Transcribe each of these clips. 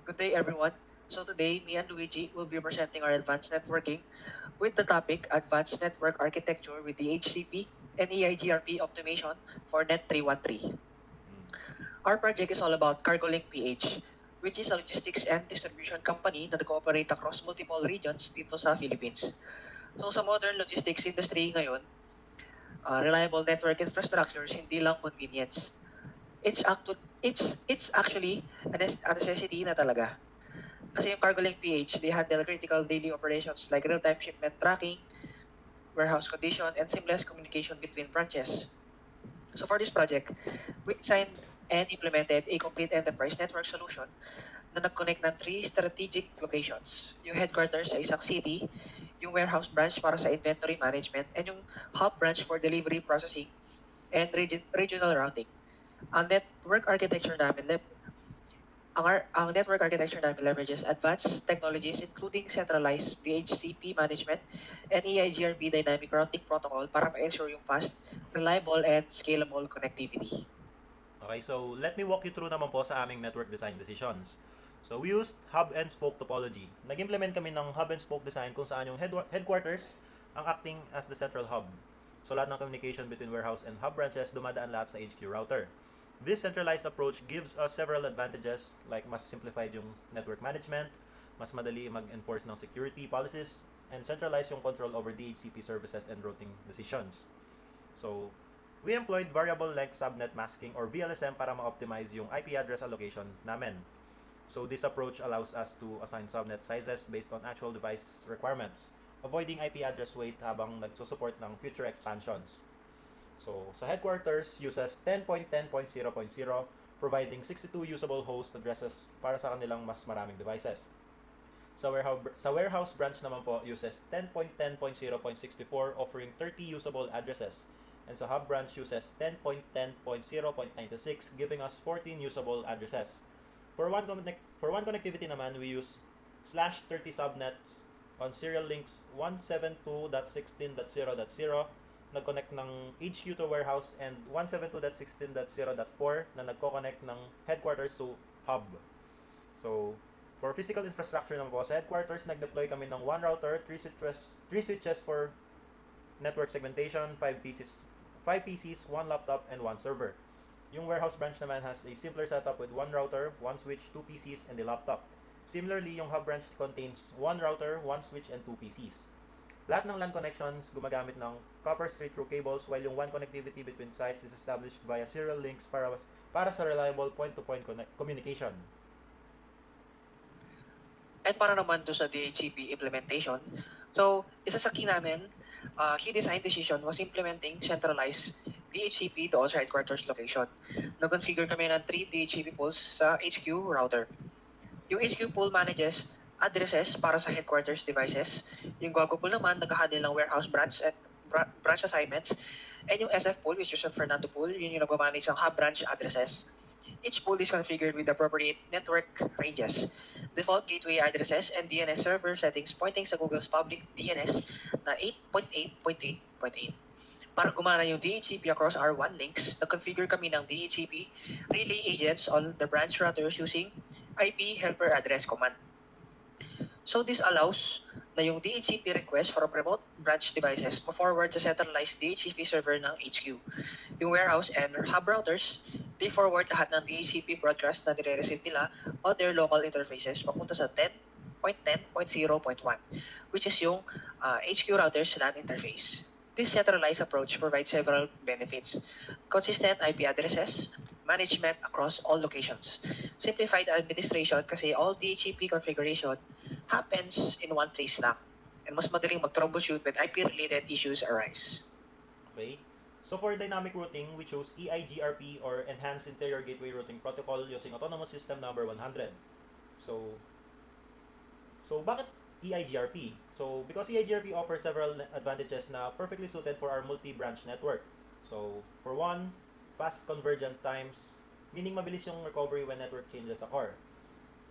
Good day, everyone. So today, me and Luigi will be presenting our advanced networking with the topic Advanced Network Architecture with DHCP and EIGRP Optimization for NET313. Our project is all about CargoLink PH, which is a logistics and distribution company na nag-ooperate across multiple regions dito sa Philippines. So sa modern logistics industry ngayon, reliable network infrastructures hindi lang convenience. It's actually a necessity na talaga. Kasi yung CargoLink PH, they handle critical daily operations like real-time shipment tracking, warehouse condition, and seamless communication between branches. So for this project, we designed and implemented a complete enterprise network solution na nag-connect ng three strategic locations. Yung headquarters sa isang city, yung warehouse branch para sa inventory management, and yung hub branch for delivery processing and regional routing. Ang network architecture namin ang network architecture namin leverages advanced technologies including centralized DHCP management and EIGRP dynamic routing protocol para ma-ensure yung fast, reliable, and scalable connectivity. Okay, so let me walk you through naman po sa aming network design decisions. So we used hub and spoke topology. Nag-implement kami ng hub and spoke design kung saan yung headquarters ang acting as the central hub. So lahat ng communication between warehouse and hub branches dumadaan lahat sa HQ router. This centralized approach gives us several advantages like mas simplified yung network management, mas madali mag-enforce ng security policies, and centralize yung control over DHCP services and routing decisions. So, we employed variable length subnet masking or VLSM para ma-optimize yung IP address allocation namin. So, this approach allows us to assign subnet sizes based on actual device requirements, avoiding IP address waste habang nagsusupport ng future expansions. So, sa headquarters, uses 10.10.0.0, providing 62 usable host addresses para sa kanilang mas maraming devices. Sa warehouse branch naman po, uses 10.10.0.64, offering 30 usable addresses. And sa hub branch, uses 10.10.0.96, giving us 14 usable addresses. For one connectivity naman, we use /30 subnets on serial links 172.16.0.0 nag-connect ng HQ to warehouse and 172.16.0.4 na nagko-connect ng headquarters to hub. So, for physical infrastructure naman po, sa headquarters, nag-deploy kami ng one router, 3 switches for network segmentation, 5 PCs, one laptop, and one server. Yung warehouse branch naman has a simpler setup with one router, one switch, 2 PCs, and a laptop. Similarly, yung hub branch contains one router, one switch, and 2 PCs. Lahat ng LAN connections gumagamit ng copper straight-through cables while yung WAN connectivity between sites is established via serial links para sa reliable point-to-point communication. And para naman do sa DHCP implementation, so isa sa key design decision was implementing centralized DHCP doon sa headquarters location. Nag-configure kami ng 3 DHCP pools sa HQ router. Yung HQ pool manages addresses para sa headquarters devices. Yung Guago pool naman, nag-handle ng warehouse branch and branch assignments. And yung SF pool, which is yung Fernando pool, yun yung nag-manage ng hub branch addresses. Each pool is configured with appropriate network ranges, default gateway addresses, and DNS server settings pointing sa Google's public DNS na 8.8.8.8. Para gumana yung DHCP across our WAN links, nag-configure kami ng DHCP relay agents on the branch routers using IP helper address command. So this allows na yung DHCP request from remote branch devices ma-forward sa centralized DHCP server ng HQ. Yung warehouse and hub routers, they forward lahat ng DHCP broadcast na nire-receive nila on their local interfaces papunta sa 10.10.0.1, which is yung HQ router's LAN interface. This centralized approach provides several benefits. Consistent IP addresses, management across all locations, simplified administration kasi all DHCP configuration happens in one place lang, and mas madaling mag-troubleshoot when IP-related issues arise. Okay? So for dynamic routing, we chose EIGRP or Enhanced Interior Gateway Routing Protocol using Autonomous System number 100. So bakit EIGRP? So because EIGRP offers several advantages na perfectly suited for our multi-branch network. So for one, fast convergent times, meaning mabilis yung recovery when network changes occur.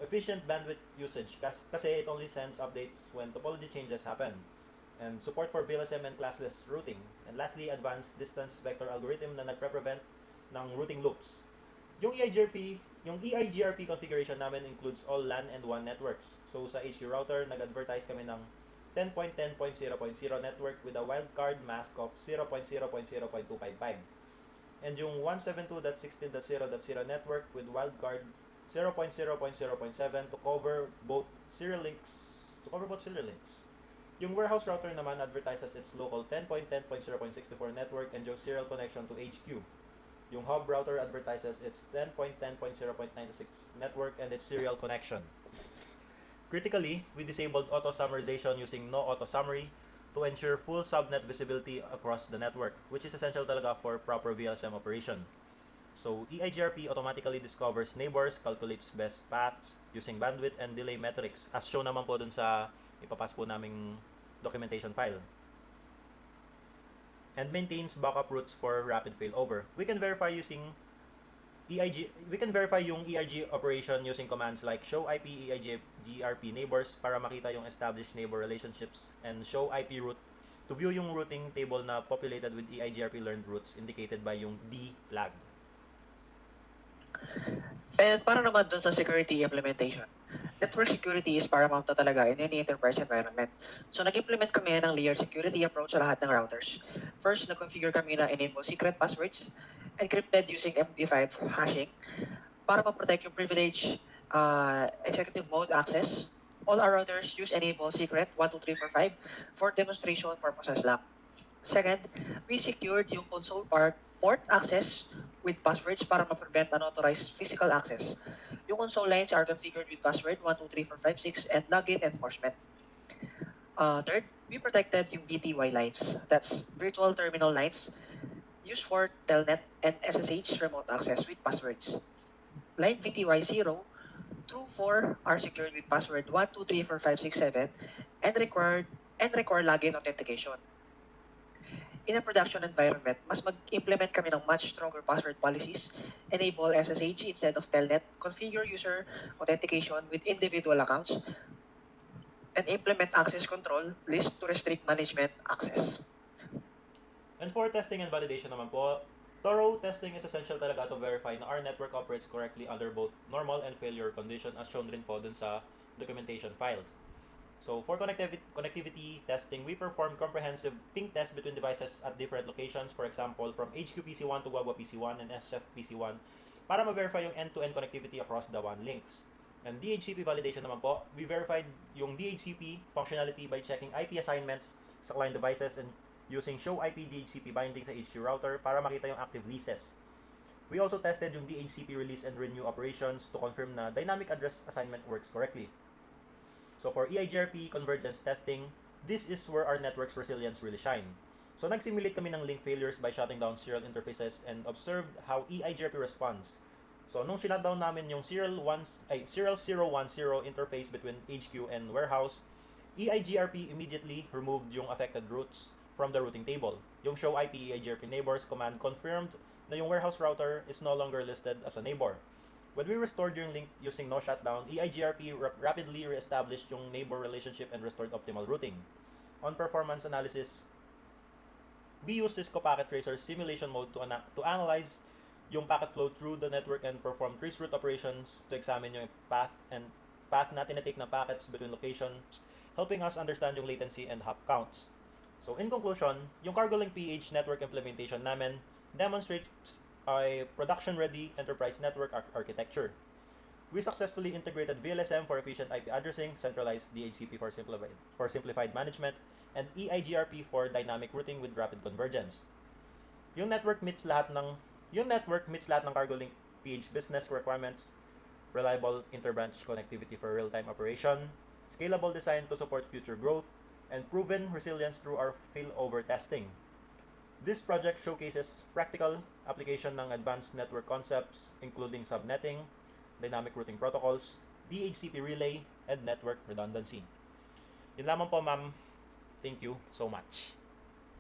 Efficient bandwidth usage kasi it only sends updates when topology changes happen. And support for VLSM and classless routing. And lastly, advanced distance vector algorithm na nagpre-prevent ng routing loops. Yung EIGRP Yung EIGRP configuration namin includes all LAN and WAN networks. So sa HQ router, nag-advertise kami ng 10.10.0.0 network with a wildcard mask of 0.0.0.255. And yung 172.16.0.0 network with wildcard 0.0.0.7 to cover both serial links. Yung warehouse router naman advertises its local 10.10.0.64 network and yung serial connection to HQ. Yung hub router advertises its 10.10.0.96 network and its serial connection. Critically, we disabled auto summarization using no auto summary to ensure full subnet visibility across the network, which is essential talaga for proper VLSM operation. So, EIGRP automatically discovers neighbors, calculates best paths using bandwidth and delay metrics, as shown naman po dun sa ipapas po naming documentation file. And maintains backup routes for rapid failover. We can verify yung EIG operation using commands like show IP EIGRP neighbors para makita yung established neighbor relationships and show IP route to view yung routing table na populated with EIGRP learned routes indicated by yung D flag. And para naman dun sa security implementation, network security is paramount na talaga in any enterprise environment. So nag-implement kami ng layered security approach sa lahat ng routers. First, nag-configure kami na enable secret passwords encrypted using MD5 hashing para ma-protect yung privilege executive mode access. All our routers use enable secret 12345 for demonstration purposes lang. Second, we secured yung console port access with passwords para ma-prevent unauthorized physical access. Yung console lines are configured with password 123456 and login enforcement. Third, we protected yung VTY lines. That's virtual terminal lines used for telnet and SSH remote access with passwords. Line VTY0 through 4 are secured with password 123456 and require login authentication. In a production environment, mas mag-implement kami ng much stronger password policies, enable SSH instead of telnet, configure user authentication with individual accounts, and implement access control list to restrict management access. And for testing and validation naman po, thorough testing is essential talaga to verify na our network operates correctly under both normal and failure condition as shown rin po dun sa documentation files. So for connectivity testing, we perform comprehensive ping tests between devices at different locations, for example, from HQPC1 to Guagua PC1 and SFPC1 para ma-verify yung end-to-end connectivity across the WAN links. And DHCP validation naman po, we verified yung DHCP functionality by checking IP assignments sa client devices and using show IP DHCP binding sa HQ router para makita yung active leases. We also tested yung DHCP release and renew operations to confirm na dynamic address assignment works correctly. So for EIGRP convergence testing, this is where our network's resilience really shine. So nag-simulate kami ng link failures by shutting down serial interfaces and observed how EIGRP responds. So nung shutdown namin yung serial 010 interface between HQ and warehouse, EIGRP immediately removed yung affected routes from the routing table. Yung show IP EIGRP neighbors command confirmed na yung warehouse router is no longer listed as a neighbor. When we restored yung link using no shutdown, EIGRP rapidly re-established yung neighbor relationship and restored optimal routing. On performance analysis, we used Cisco Packet Tracer simulation mode to analyze yung packet flow through the network and perform traceroute operations to examine yung path na tinatake ng packets between locations, helping us understand yung latency and hop counts. So in conclusion, yung CargoLink PH network implementation namin demonstrates a production-ready enterprise network architecture. We successfully integrated VLSM for efficient IP addressing, centralized DHCP for simplified management, and EIGRP for dynamic routing with rapid convergence. Yung network meets lahat ng CargoLink PH business requirements, reliable interbranch connectivity for real-time operation, scalable design to support future growth, and proven resilience through our failover testing. This project showcases practical application ng advanced network concepts including subnetting, dynamic routing protocols, DHCP relay, and network redundancy. Yun lamang po, ma'am. Thank you so much.